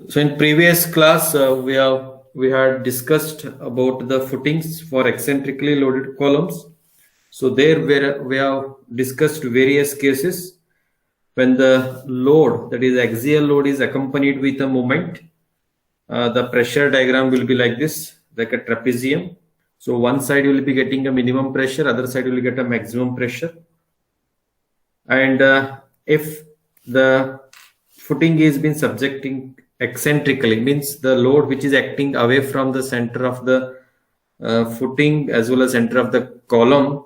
So in previous class, we had discussed about the footings for eccentrically loaded columns. So there we have discussed various cases when the load, that is axial load, is accompanied with a moment. The pressure diagram will be like this, like a trapezium. So one side you will be getting a minimum pressure, other side you will get a maximum pressure. And if the footing is been subjecting eccentrically, means the load which is acting away from the center of the footing as well as center of the column,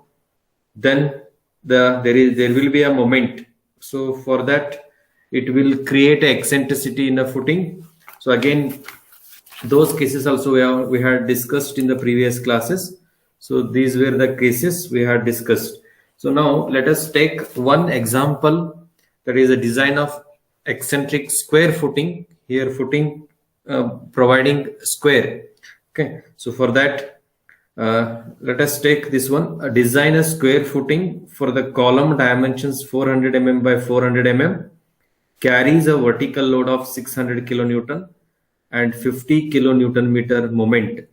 then there will be a moment. So for that, it will create a eccentricity in the footing. So again, those cases also we had discussed in the previous classes. So these were the cases we had discussed. So now let us take one example, that is a design of eccentric square footing. Here footing providing square. Okay, so for that, let us take this one. Design a square footing for the column dimensions 400 mm by 400 mm, carries a vertical load of 600 kilonewton and 50 kilonewton meter moment.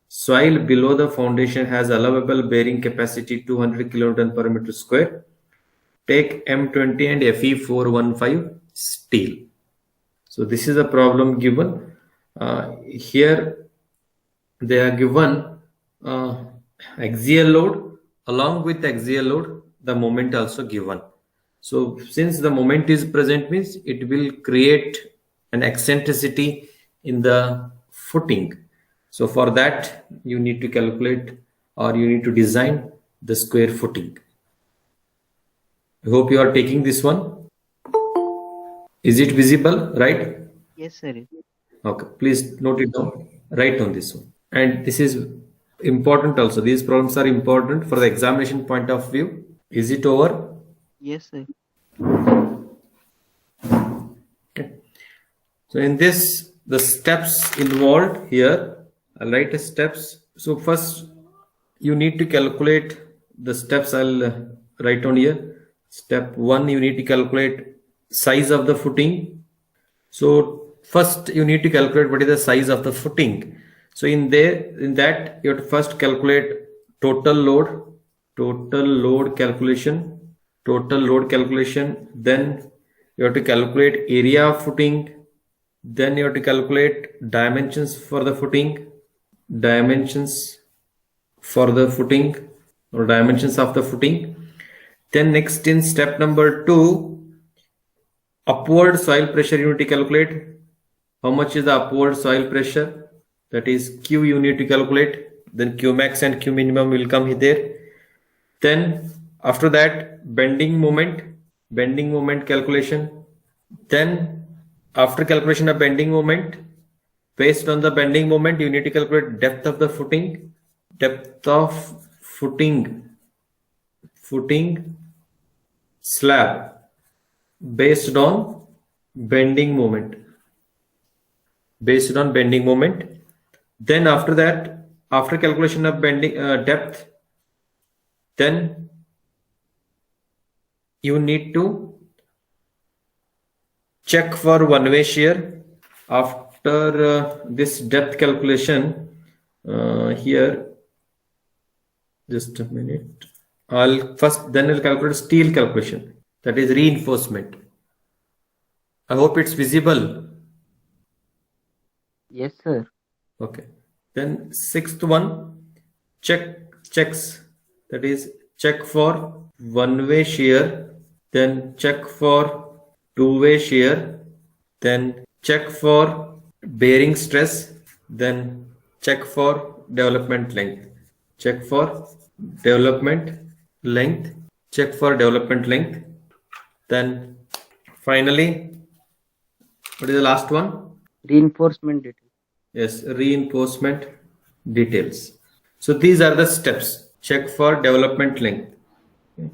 Soil below the foundation has allowable bearing capacity 200 kilonewton per meter square. Take M20 and Fe415 steel. So this is a problem given. Here they are given axial load, along with axial load the moment also given. So since the moment is present, means it will create an eccentricity in the footing. So for that you need to calculate, or you need to design the square footing. I hope you are taking this one. Is it visible, right? Yes, sir. Okay, please note it down, write on this one. And this is important also. These problems are important for the examination point of view. Is it over? Yes, sir. Okay. So in this, the steps involved here, I'll write the steps. So first you need to calculate the steps. I'll write on here. Step 1, you need to calculate size of the footing. So first you need to calculate what is the size of the footing. So in that you have to first calculate total load calculation. Then you have to calculate area of footing. Then you have to calculate dimensions for the footing, dimensions of the footing. Then next, in step number 2, upward soil pressure you need to calculate. How much is the upward soil pressure? That is Q you need to calculate. Then Q max and Q minimum will come there. Then after that, bending moment calculation. Then after calculation of bending moment, based on the bending moment, you need to calculate depth of the footing, slab based on bending moment. Then after that, after calculation of bending depth, then you need to check for one-way shear. After this depth calculation, here, just a minute, I'll calculate steel calculation, that is reinforcement. I hope it's visible. Yes, sir. Okay. Then sixth one, checks, that is check for one-way shear, then check for two-way shear, then check for bearing stress, then check for development length. Then finally, what is the last one? Reinforcement detail. Yes, reinforcement details. So these are the steps. Check for development length.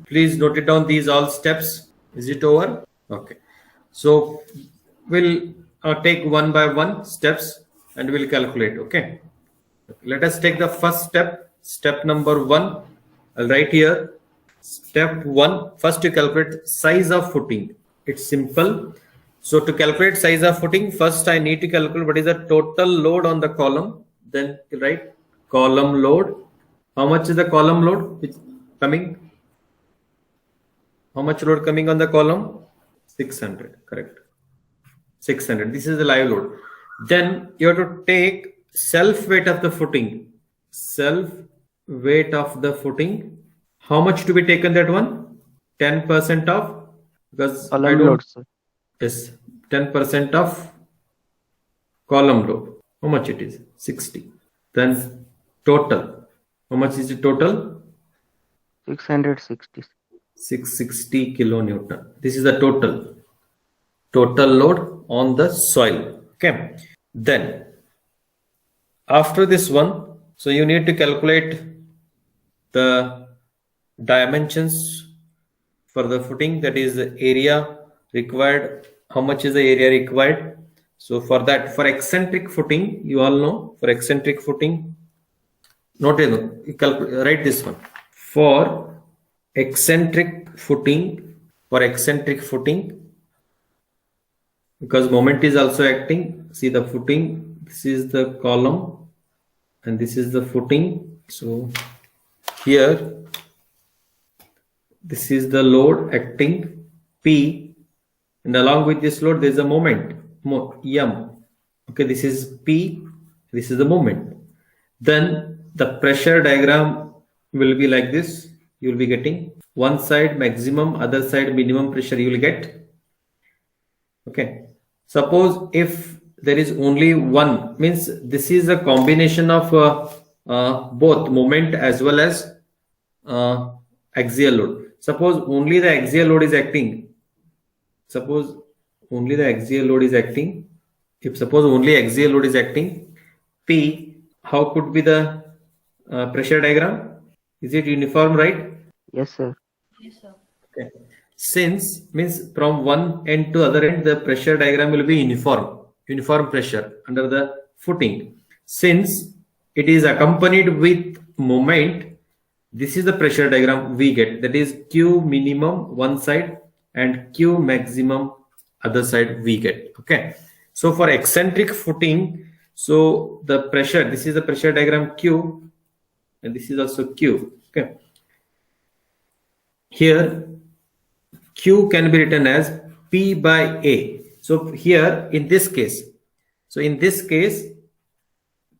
Please note it down, these all steps. Is it over? Okay. So we'll take one by one steps and we'll calculate. Okay. Let us take the first step. Step number 1. I'll write here. Step 1. First you calculate size of footing. It's simple. So to calculate size of footing, first I need to calculate what is the total load on the column. Then write column load. How much is the column load which coming? How much load coming on the column? 600, correct. 600. This is the live load. Then you have to take self weight of the footing. Self weight of the footing. How much to be taken that one? 10% of, because I Column don't. load, sir. Yes, 10% of column load. How much it is? 60. Then total. How much is the total? 660. 660 kilonewton. This is the total load on the soil. Okay. Then after this one, so you need to calculate the dimensions for the footing, that is the area required. How much is the area required? So for that, for eccentric footing, you all know, for eccentric footing, note it, write this one. For eccentric footing, because moment is also acting. See the footing, this is the column and this is the footing. So here, this is the load acting P, and along with this load there is a moment M. Okay, this is P, this is the moment. Then the pressure diagram will be like this. You will be getting one side maximum, other side minimum pressure you will get. Okay, suppose if there is only one, means this is a combination of both moment as well as axial load. Suppose only the axial load is acting. If suppose only axial load is acting, P, how could be the pressure diagram? Is it uniform, right? Yes, sir. Okay. Since means from one end to other end, the pressure diagram will be uniform pressure under the footing. Since it is accompanied with moment, this is the pressure diagram we get, that is Q minimum one side and Q maximum other side we get. Okay, so for eccentric footing, so the pressure, this is the pressure diagram Q and this is also Q. Okay, here Q can be written as P by A. So here in this case,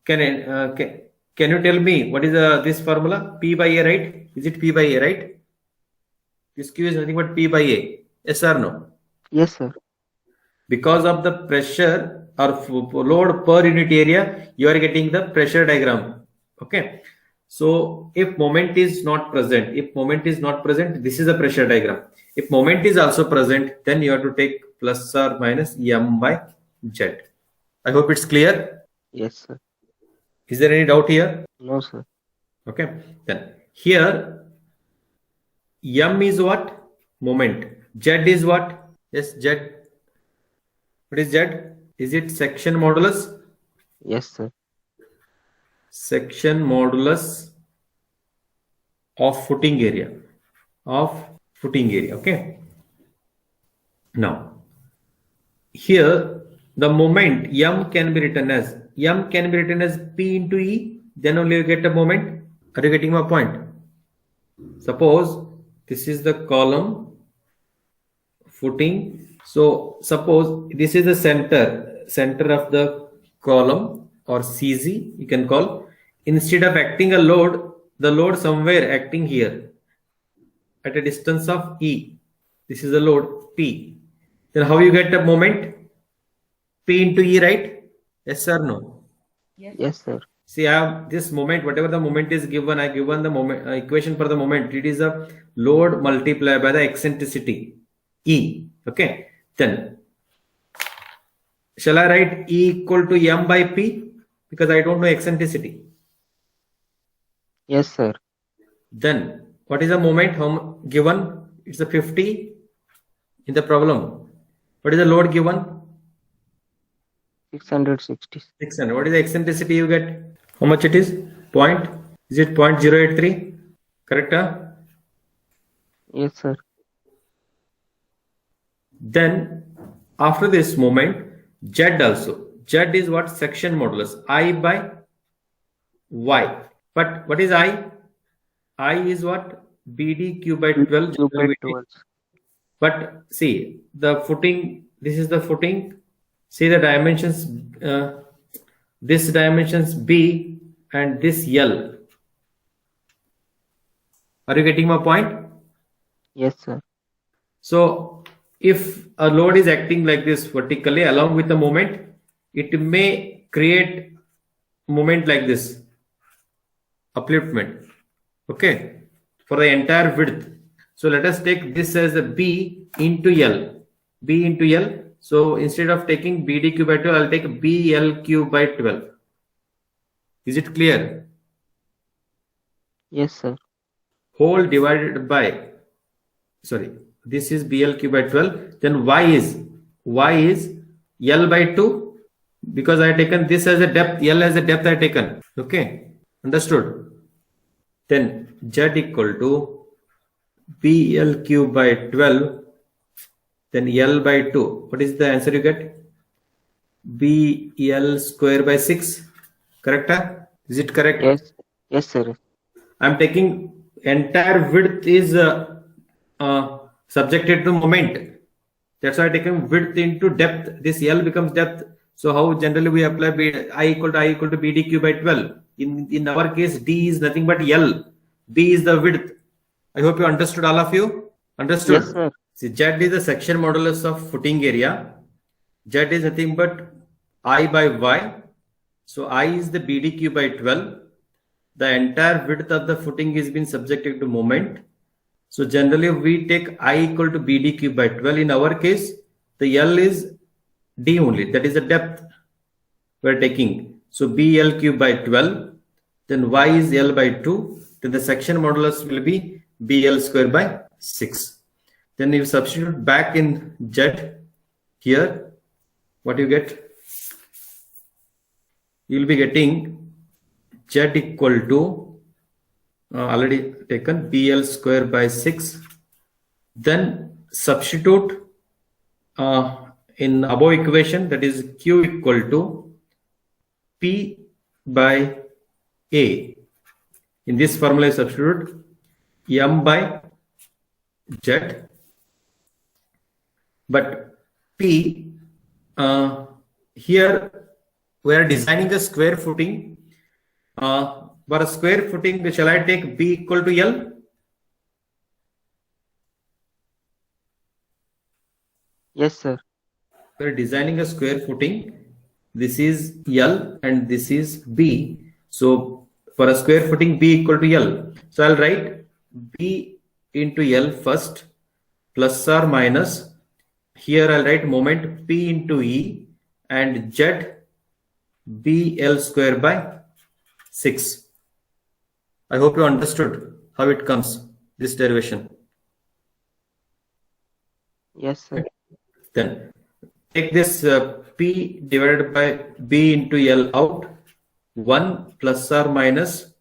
can you tell me what is this formula? P by A, right? Is it P by A, right? This Q is nothing but P by A. Yes or no? Yes, sir. Because of the pressure or load per unit area, you are getting the pressure diagram. Okay. So if moment is not present, this is the pressure diagram. If moment is also present, then you have to take plus or minus M by Z. I hope it's clear. Yes, sir. Is there any doubt here? No, sir. Okay. Then here M is what? Moment. Z is what? Yes, Z. What is Z? Is it section modulus? Yes, sir. Section modulus of footing area. Okay. Now here the moment M can be written as P into E, then only you get a moment. Are you getting my point? Suppose this is the column footing. So suppose this is the center of the column, or CZ you can call. Instead of acting a load, the load somewhere acting here at a distance of E. This is the load P. Then how you get a moment? P into E, right? Yes or no? Yes, sir. See, I have this moment, whatever the moment is given, I given the moment equation for the moment. It is a load multiplied by the eccentricity E. Okay. Then shall I write E equal to M by P? Because I don't know eccentricity. Yes, sir. Then what is the moment given? It's a 50 in the problem. What is the load given? 660. 600. What is the eccentricity you get? How much it is? Is it 0.083? Correct? Yes, sir. Then After this moment, Z also. Z is what? Section modulus. I by Y. But what is I? I is what? BDQ by 12. Q by 12. But see the footing. This is the footing. See the dimensions. This dimensions B and this L. Are you getting my point? Yes, sir. So if a load is acting like this vertically along with the moment, it may create moment like this, upliftment. Okay, for the entire width. So let us take this as a B into L. B into L. So instead of taking BDQ by 12, I'll take BLQ by 12. Is it clear? Yes, sir. Whole divided by, sorry, this is BLQ by 12. Then Y is L by 2, because I have taken this as a depth, L as a depth I have taken. Okay, understood? Then Z equal to BLQ by 12, then L by 2. What is the answer you get? BL square by 6. Correct? Is it correct? Yes. Yes, sir. I'm taking entire width is subjected to moment. That's why I taken width into depth. This L becomes depth. So how generally we apply I equal to BDQ by 12. In our case, D is nothing but L. B is the width. I hope you understood, all of you. Understood? Yes, sir. See, Z is the section modulus of footing area. Z is nothing but I by Y. So I is the BDQ by 12. The entire width of the footing is been subjected to moment. So generally we take I equal to BDQ by 12. In our case, the L is D only. That is the depth we're taking. So BLQ by 12. Then Y is L by 2. Then the section modulus will be BL square by 6. Then you substitute back in Z here. What you get? You will be getting Z equal to already taken BL square by 6. Then substitute in above equation, that is Q equal to P by A. In this formula, substitute M by Z. But P, here we are designing a square footing. For a square footing, shall I take B equal to L? Yes, sir. We are designing a square footing. This is L and this is B. So for a square footing, B equal to L. So I'll write B into L first, plus or minus. Here I'll write moment P into E and Z BL square by 6. I hope you understood how it comes, this derivation. Yes, sir. Then take this P divided by B into L out. 1 plus or minus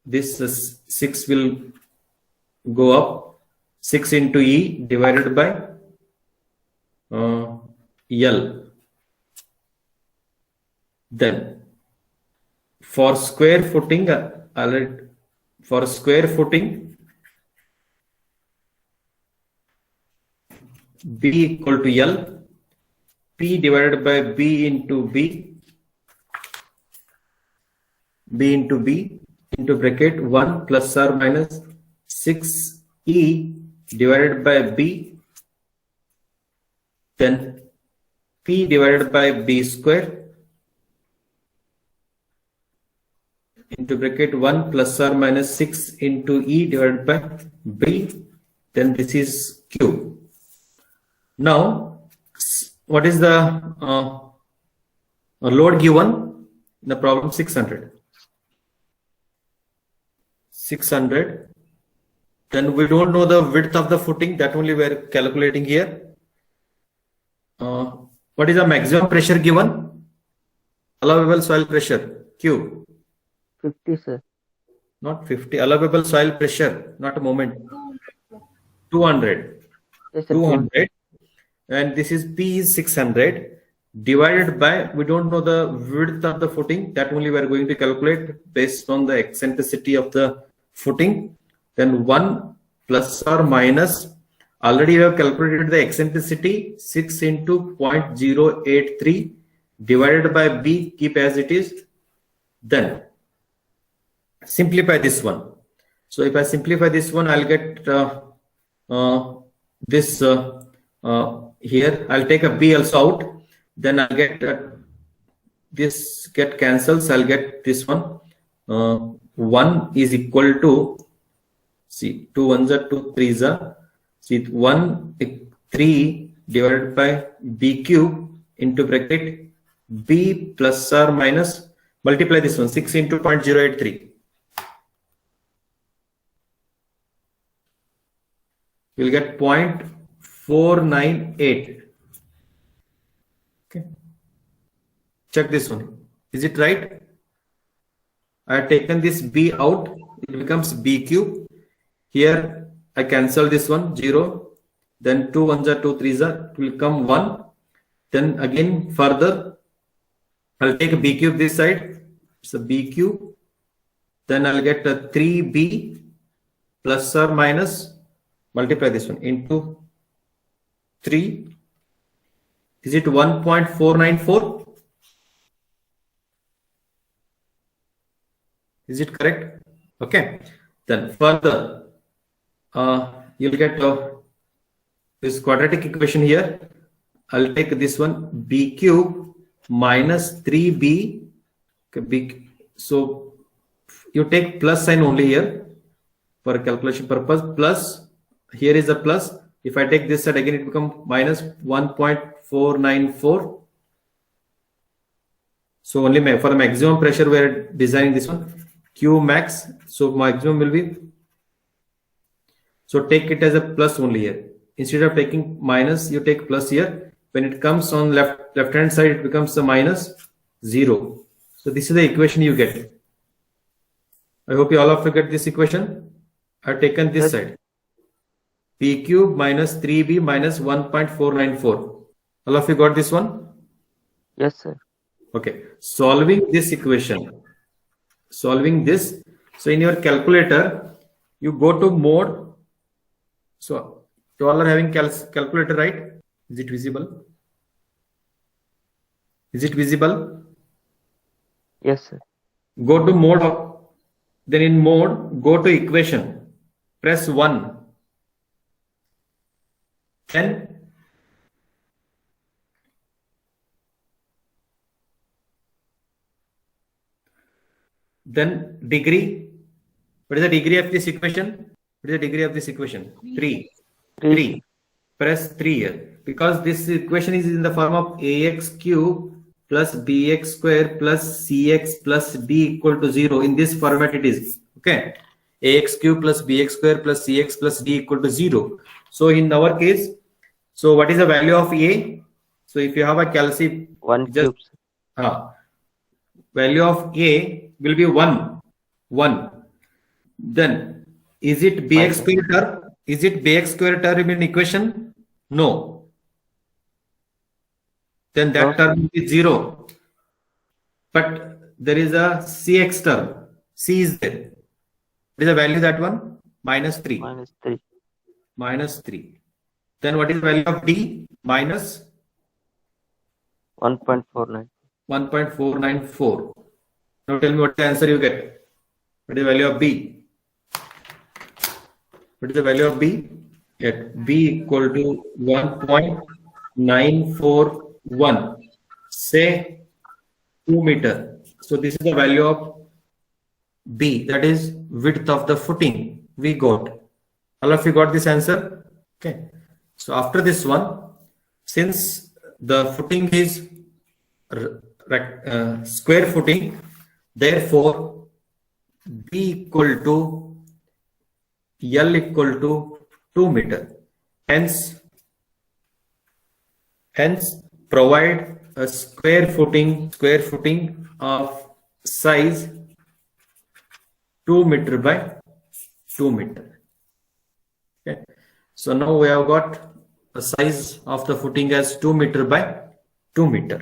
this 6 will go up. 6 into E divided by L. Then for square footing, B equal to L, P divided by B into B, B into B into bracket 1 plus or minus 6E divided by B, then P divided by B square into bracket 1 plus or minus 6 into E divided by B, then this is Q. Now, what is the load given in the problem? 600. 600. Then we don't know the width of the footing, that only we are calculating here. What is the maximum pressure given? Allowable soil pressure, Q. 50, sir. Not 50. Allowable soil pressure, not a moment. 200. Yes, sir. 200. and this is P is 600 divided by, we don't know the width of the footing, that only we are going to calculate based on the eccentricity of the footing. Then 1 plus or minus, already we have calculated the eccentricity, 6 into 0.083 divided by B, keep as it is. Then simplify this one. So if I simplify this one, I'll get this here. I'll take a B also out. Then I'll get this get cancels. I'll get this one. 1 is equal to, see, 2 ones are 2 threes are. See, 1 3 divided by B cube into bracket B plus or minus, multiply this one, 6 into 0.083. You'll get 0.498. Okay. Check this one. Is it right? I have taken this B out. It becomes B cube. Here I cancel this one, 0. Then 2 ones are 2 threes are. It will come 1. Then again further, I'll take a B cube this side. It's a B cube. Then I'll get a 3B plus or minus, multiply this one into 3. Is it 1.494? Is it correct? Okay. Then further, you'll get this quadratic equation here. I'll take this one, B cube minus 3B. Okay, so you take plus sign only here for calculation purpose. Plus, here is a plus. If I take this side again, it becomes minus 1.494. So only for the maximum pressure, we are designing this one, Q max. So maximum will be, so take it as a plus only here. Instead of taking minus, you take plus here. When it comes on left hand side, it becomes a minus 0. So this is the equation you get. I hope you all of you get this equation. I've taken this side. P cube minus 3B minus 1.494. All of you got this one? Yes, sir. Okay. Solving this equation. Solving this. So in your calculator, you go to mode. So you all are having calculator, right? Is it visible? Is it visible? Yes, sir. Go to mode. Then in mode, go to equation. Press 1. Then degree. What is the degree of this equation? What is the degree of this equation? 3. 3. Press 3 here. Because this equation is in the form of ax cube plus bx square plus cx plus d equal to 0. In this format it is. Okay. Ax cube plus bx square plus cx plus d equal to 0. So in our case, so what is the value of A? So if you have a calcium, 1 just cube. value of A will be 1. Then is it bx square term? Is it bx square term in equation? No. Then that term will be 0. But there is a cx term. C is there. What is the value of that one? Minus 3. Minus 3. Minus 3. Then what is the value of D? Minus 1.49. 1.494. Now tell me what the answer you get. What is the value of B? What is the value of B? Get B equal to 1.941. Say 2 meter. So this is the value of B. That is width of the footing we got. All of you got this answer? Okay. So after this one, since the footing is square footing, therefore B equal to L equal to 2 meter. Hence provide a square footing of size 2 meter by 2 meter. Okay. So now we have got the size of the footing as 2 meter by 2 meter.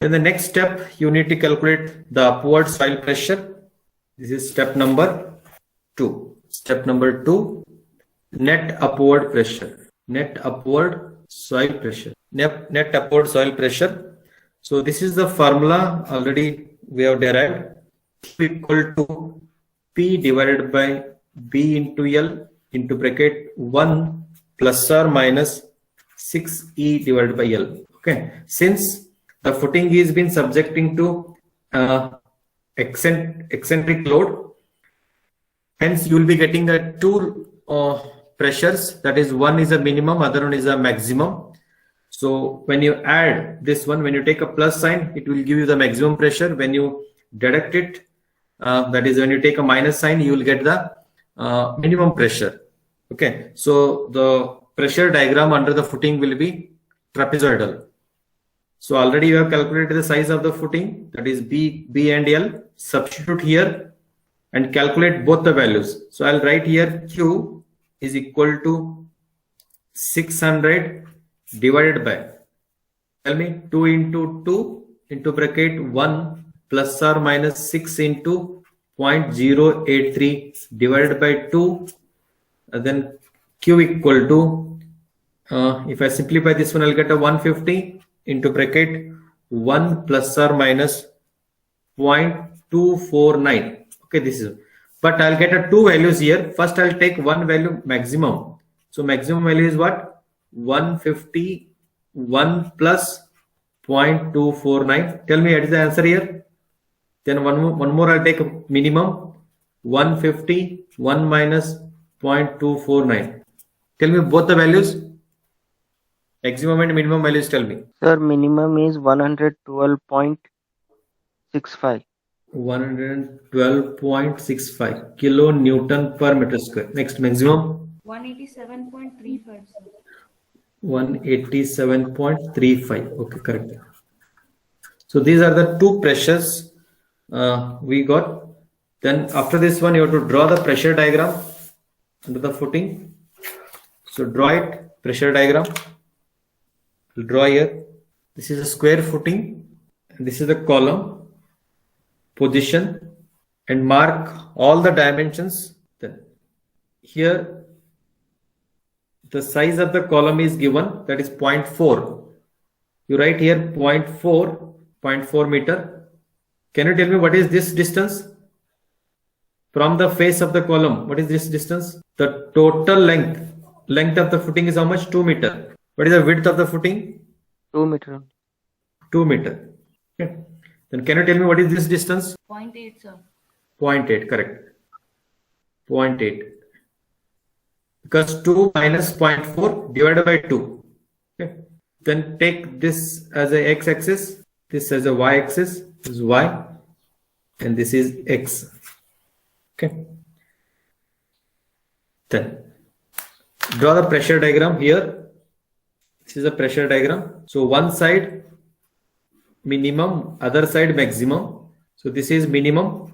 In the next step, you need to calculate the upward soil pressure. This is step number 2. Step number 2, net upward pressure. Net upward soil pressure. Net upward soil pressure. So this is the formula already we have derived. Q equal to P divided by B into L into bracket 1 plus or minus 6E divided by L. Okay. Since the footing is been subjecting to eccentric load, hence you will be getting the two pressures, that is one is a minimum, other one is a maximum. So when you add this one, when you take a plus sign, it will give you the maximum pressure. When you deduct it, that is when you take a minus sign, you will get the minimum pressure. Okay, so the pressure diagram under the footing will be trapezoidal. So already you have calculated the size of the footing, that is B and L. Substitute here and calculate both the values. So I'll write here Q is equal to 600 divided by, tell me, 2 into 2 into bracket 1 plus or minus 6 into 0.083 divided by 2, and then Q equal to, if I simplify this one, I'll get a 150 into bracket 1 plus or minus 0.249. Okay, this is, but I'll get a two values here. First, I'll take one value maximum. So maximum value is what? 151 plus 0.249. Tell me what is the answer here. Then one more I'll take minimum, 151 minus 0.249. Tell me both the values. Maximum and minimum values, tell me. Sir, minimum is 112.65. 112.65 kilonewton per meter square. Next, maximum 187.35. 187.35. Okay, correct. So these are the two pressures we got. Then after this one, you have to draw the pressure diagram under the footing. So draw it, pressure diagram. We'll draw here. This is a square footing, and this is the column position, and mark all the dimensions. Then here the size of the column is given, that is 0.4. You write here 0.4 meter. Can you tell me what is this distance from the face of the column? What is this distance? The total length of the footing is how much? 2 meter. What is the width of the footing? 2 meter. 2 meter. Okay. Then can you tell me what is this distance? 0.8, sir. 0.8, correct. 0.8. Because 2 minus 0.4 divided by 2. Okay. Then take this as a x-axis, this as a y-axis, this is y, and this is x. Okay. Then draw the pressure diagram here. This is a pressure diagram. So one side minimum, other side maximum. So this is minimum,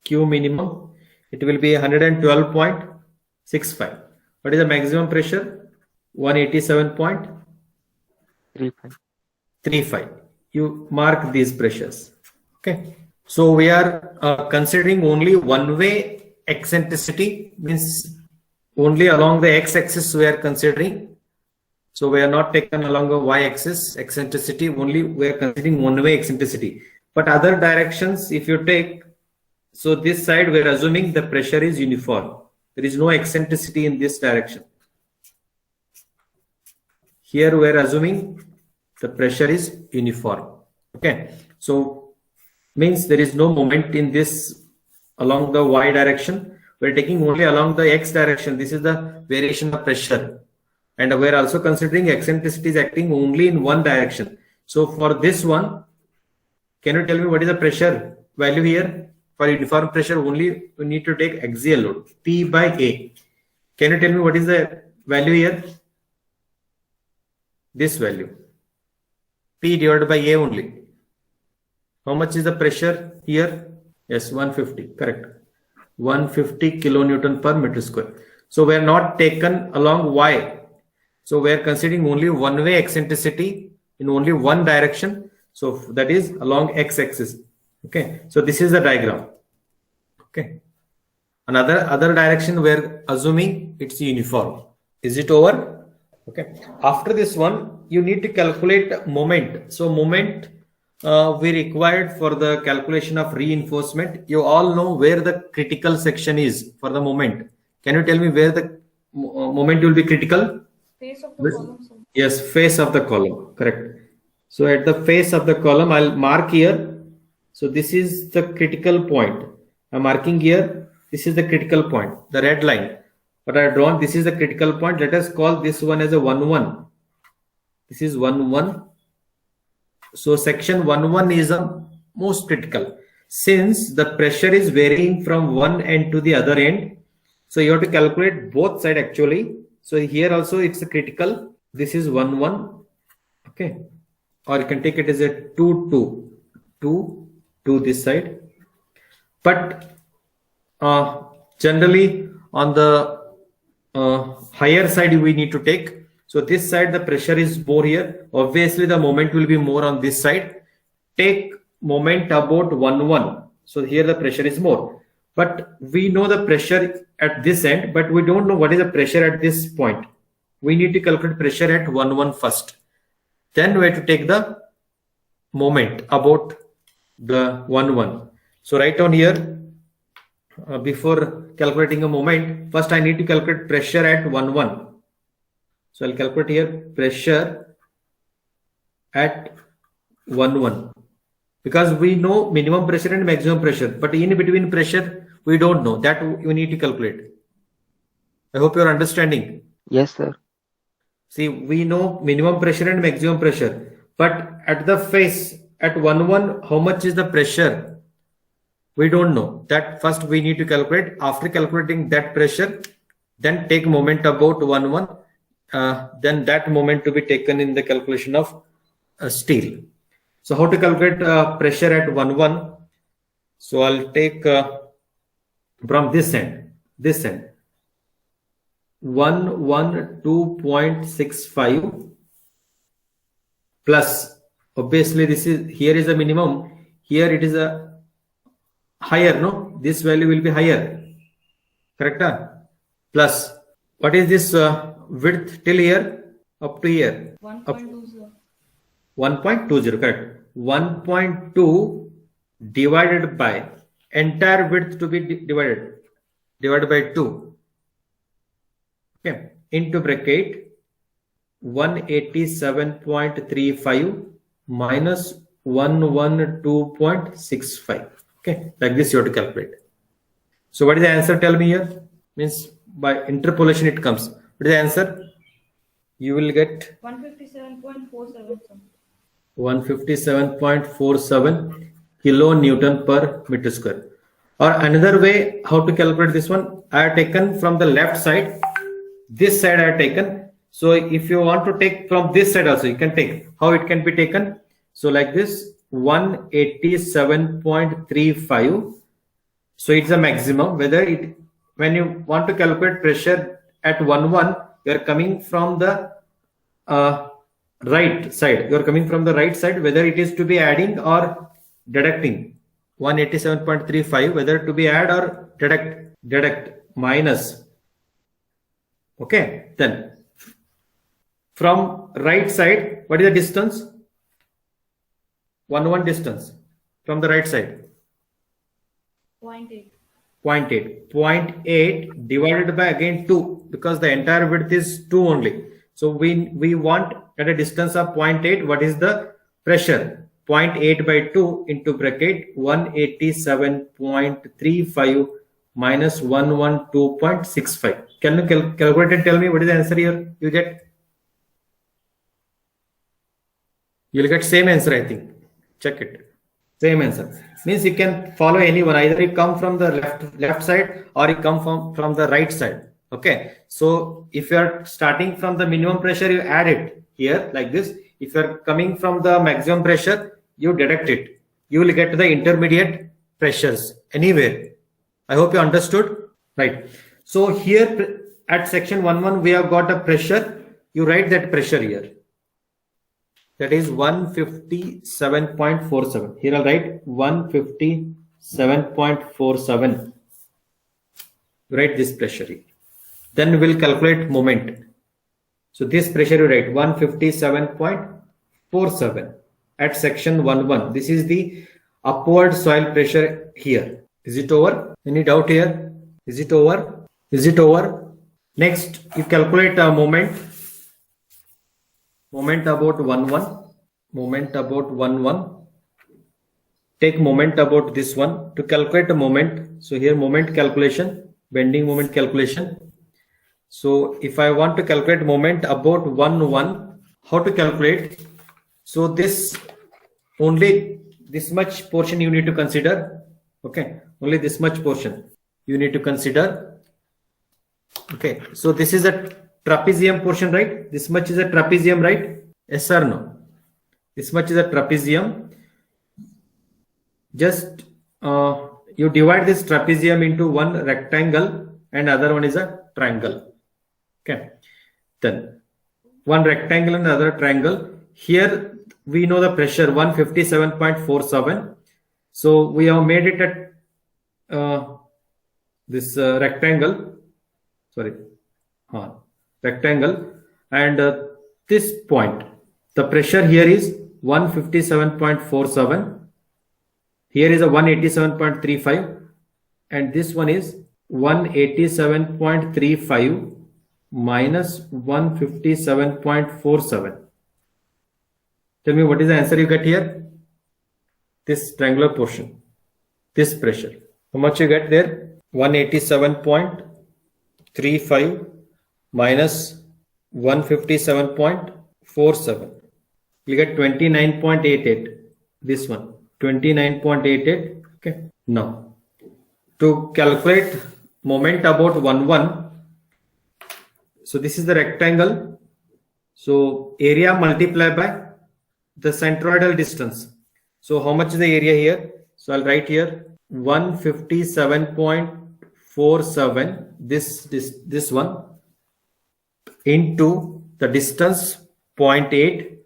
Q minimum. It will be 112.65. What is the maximum pressure? 187.35. You mark these pressures. Okay. So we are considering only one way eccentricity, means only along the x-axis we are considering. So we are not taken along a y-axis eccentricity, only we are considering one-way eccentricity. But other directions, if you take, so this side we are assuming the pressure is uniform. There is no eccentricity in this direction. Here we are assuming the pressure is uniform. Okay. So means there is no moment in this along the y direction. We are taking only along the x direction. This is the variation of pressure. And we are also considering eccentricity is acting only in one direction. So for this one, can you tell me what is the pressure value here? For uniform pressure only we need to take axial load, P by A. Can you tell me what is the value here? This value, P divided by A only. How much is the pressure here? Yes, 150, correct. 150 kilonewton per meter square. So we are not taken along Y. So we are considering only one way eccentricity in only one direction. So that is along x-axis. Okay. So this is the diagram. Okay. Other direction we're assuming it's uniform. Is it over? Okay. After this one, you need to calculate moment. So moment we required for the calculation of reinforcement. You all know where the critical section is for the moment. Can you tell me where the moment will be critical? Face of the column, sir. Yes, face of the column. Correct. So at the face of the column, I'll mark here. So this is the critical point. I'm marking here. This is the critical point, the red line. But I drawn, this is the critical point. Let us call this one as a 1-1. This is 1-1. So section 1-1 is the most critical. Since the pressure is varying from one end to the other end, so you have to calculate both sides actually. So here also it's a critical. This is 1-1. Okay. Or you can take it as a 2-2. 2 this side. But generally on the higher side we need to take. So this side the pressure is more here. Obviously the moment will be more on this side. Take moment about 1-1. So here the pressure is more. But we know the pressure at this end, but we don't know what is the pressure at this point. We need to calculate pressure at 1-1 first. Then we have to take the moment about the 1-1. So write down here. Before calculating a moment, first I need to calculate pressure at 1-1. So I'll calculate here pressure at 1-1 because we know minimum pressure and maximum pressure, but in between pressure we don't know. That you need to calculate. I hope you're understanding. Yes, sir. See, we know minimum pressure and maximum pressure, but at the face at 1-1, how much is the pressure? We don't know. That first we need to calculate. After calculating that pressure, then take moment about 1-1. Then that moment to be taken in the calculation of steel. So how to calculate pressure at 1-1? So I'll take from this end. 112.65 plus. Obviously, here is the minimum. Here it is a higher, no? This value will be higher. Correct? Plus, what is this width till here? Up to here. 1.20. 1.20, correct. 1.2 divided by entire width to be divided by 2. Okay. Into bracket 187.35 minus 112.65. Okay, like this you have to calculate. So what is the answer? Tell me here. Means by interpolation it comes. What is the answer? You will get 157.47, sir. 157.47 kilonewton per meter square. Or another way how to calculate this one, I have taken from the left side. This side I have taken. So if you want to take from this side also, you can take. How it can be taken? So like this. 187.35. So it's a maximum. When you want to calculate pressure at 1-1, you are coming from the right side. You are coming from the right side, whether it is to be adding or deducting. 187.35, whether to be add or deduct minus. Okay, then from right side, what is the distance? 1-1 distance from the right side. 0.8. 0.8 divided by again 2 because the entire width is 2 only. So we want at a distance of 0.8. What is the pressure? 0.8 by 2 into bracket 187.35 minus 112.65. Can you calculate and tell me what is the answer here? You get? You'll get same answer, I think. Check it. Same answer. Means you can follow anyone. Either you come from the left side or you come from the right side. Okay. So if you are starting from the minimum pressure, you add it here like this. If you are coming from the maximum pressure, you deduct it. You will get the intermediate pressures anywhere. I hope you understood. Right. So here at section 1-1, we have got a pressure you write that pressure here. That is 157.47. Here I'll write 157.47. Write this pressure here. Then we'll calculate moment. So this pressure you write 157.47 at section 11. This is the upward soil pressure here. Is it over? Any doubt here? Is it over? Is it over? Next, you calculate a moment. Moment about 11. Moment about 11. Take moment about this one to calculate a moment. So here moment calculation, bending moment calculation. So if I want to calculate moment about 11, how to calculate? So this only this much portion you need to consider. Okay, only this much portion you need to consider. Okay, so this is a trapezium portion, right? This much is a trapezium, right? Yes or no? This much is a trapezium. Just you divide this trapezium into one rectangle and other one is a triangle. Okay, then one rectangle and other triangle. Here we know the pressure 157.47. So we have made it at this rectangle. Sorry, rectangle, and this point, the pressure here is 157.47. Here is a 187.35, and this one is 187.35 minus 157.47. Tell me what is the answer you get here? This triangular portion, this pressure. How much you get there? 187.35 minus 157.47. You get 29.88. This one, 29.88. Okay. Now, to calculate moment about 11. So this is the rectangle. So area multiplied by the centroidal distance. So how much is the area here? So I'll write here 157.47. This one into the distance 0.8.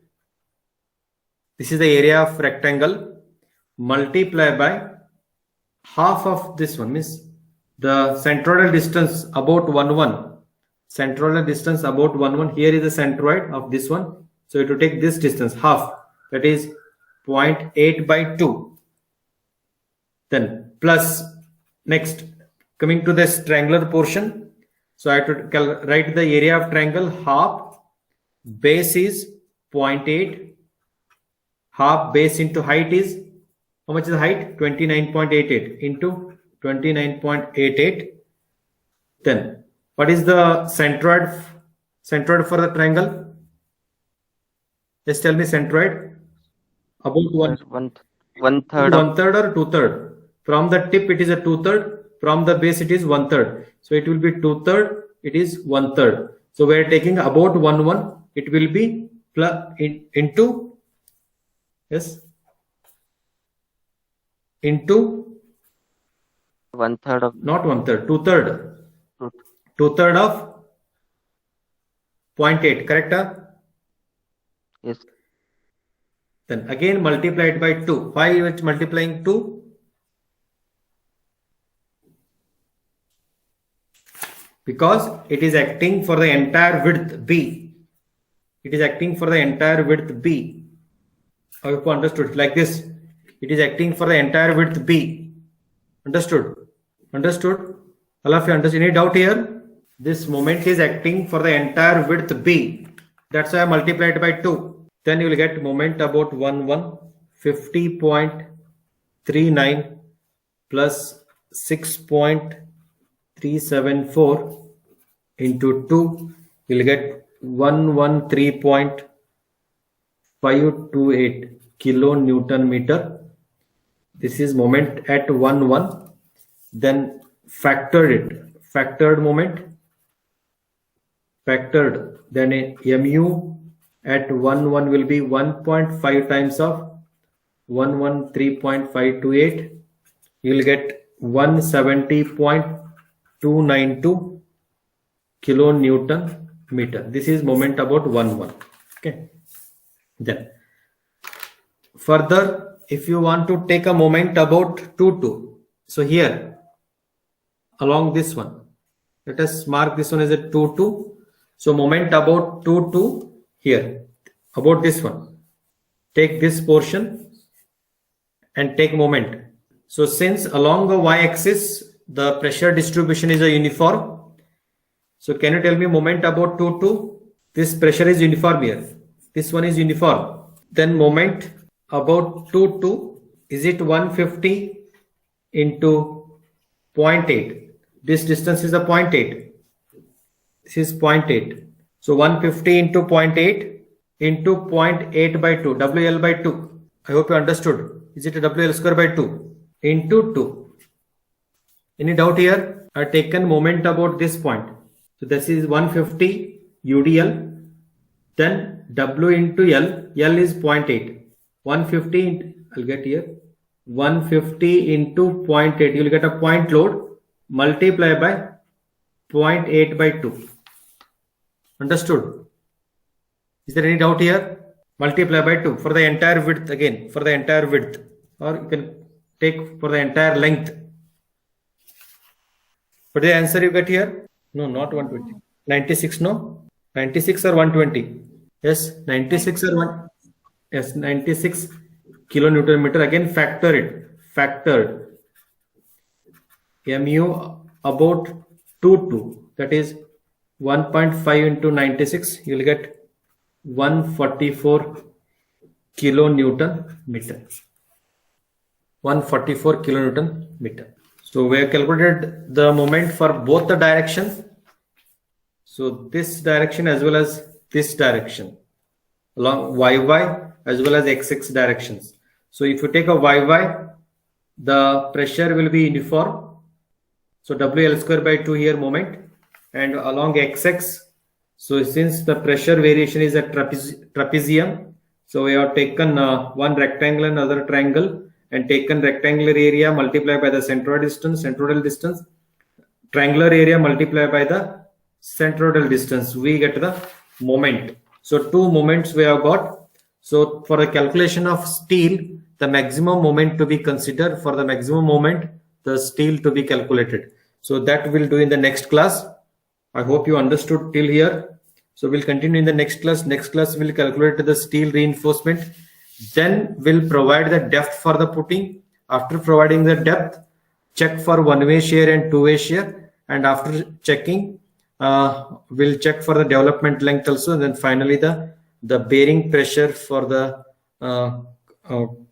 This is the area of rectangle, multiply by half of this one, means the centroidal distance about 11. Centroidal distance about 11. Here is the centroid of this one. So you have to take this distance, half, that is 0.8 by 2. Then plus, next, coming to this triangular portion. So I have to write the area of triangle, half, base is 0.8. Half base into height is, how much is the height? 29.88 into 29.88. Then what is the centroid for the triangle? Just tell me centroid. About one third. One third or two third. From the tip it is a two third. From the base it is one third. So it will be two third. It is one third. So we are taking about 1. It will be into. Yes. Into one third of, not one third, two third. Two third of 0.8, correct? yes, Then again multiplied by 2. Why it's multiplying 2? Because it is acting for the entire width B. It is acting for the entire width B. I hope you understood. Like this, it is acting for the entire width B. Understood? Understood? All of you understand? Any doubt here? This moment is acting for the entire width B. That's why I multiplied by 2. Then you will get moment about 50.39 plus 6.374 into 2. You will get 113.528 kilonewton meter. This is moment at 1. Then factored moment, factored, then a mu at 1 will be 1.5 times of 113.528. You will get 170.292 kilonewton meter. This is moment about 1 okay. Then further, if you want to take a moment about 2 so here along this one, let us mark this one as a 2 so moment about 2 here about this one, take this portion and take moment. So since along the y-axis the pressure distribution is a uniform, so can you tell me moment about 2 this pressure is uniform here, this one is uniform, then moment about 2 is it 150 into 0.8, this distance is a 0.8, this is 0.8, so 150 into 0.8 into 0.8 by 2, WL by 2. I hope you understood. Is it a WL square by 2 into 2? Any doubt here? I have taken moment about this point. So this is 150 UDL. Then W into L. L is 0.8. 150, I'll get here. 150 into 0.8. You will get a point load. Multiply by 0.8 by 2. Understood? Is there any doubt here? Multiply by 2 for the entire width again, for the entire width, or you can take for the entire length. What is the answer you get here? No, not 120. 96, no? 96 or 120? Yes, 96 or 1. Yes, 96 kilonewton meter. Again, factor it. Factored. Mu about 2. That is 1.5 into 96. You will get 144 kilonewton meter. 144 kilonewton meter. So we have calculated the moment for both the directions. So this direction as well as this direction along YY as well as XX directions. So if you take a YY, the pressure will be uniform. So WL square by 2 here moment, and along XX. So since the pressure variation is a trapezium, so we have taken one rectangle and another triangle and taken rectangular area multiplied by the centroidal distance, triangular area multiplied by the centroidal distance. We get the moment. So 2 moments we have got. So for the calculation of steel, the maximum moment to be considered, for the maximum moment, the steel to be calculated. So that we'll do in the next class. I hope you understood till here. So we'll continue in the next class. Next class we'll calculate the steel reinforcement. Then we'll provide the depth for the putting. After providing the depth, check for one-way shear and two-way shear. And after checking, we'll check for the development length also. And then finally the bearing pressure for the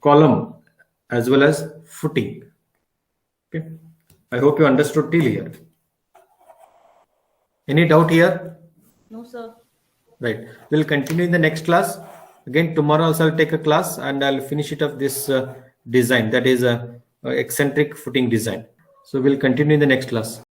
column as well as footing. Okay. I hope you understood till here. Any doubt here? No, sir. Right. We'll continue in the next class. Again, tomorrow also I'll take a class and I'll finish it of this design. That is a eccentric footing design. So we'll continue in the next class.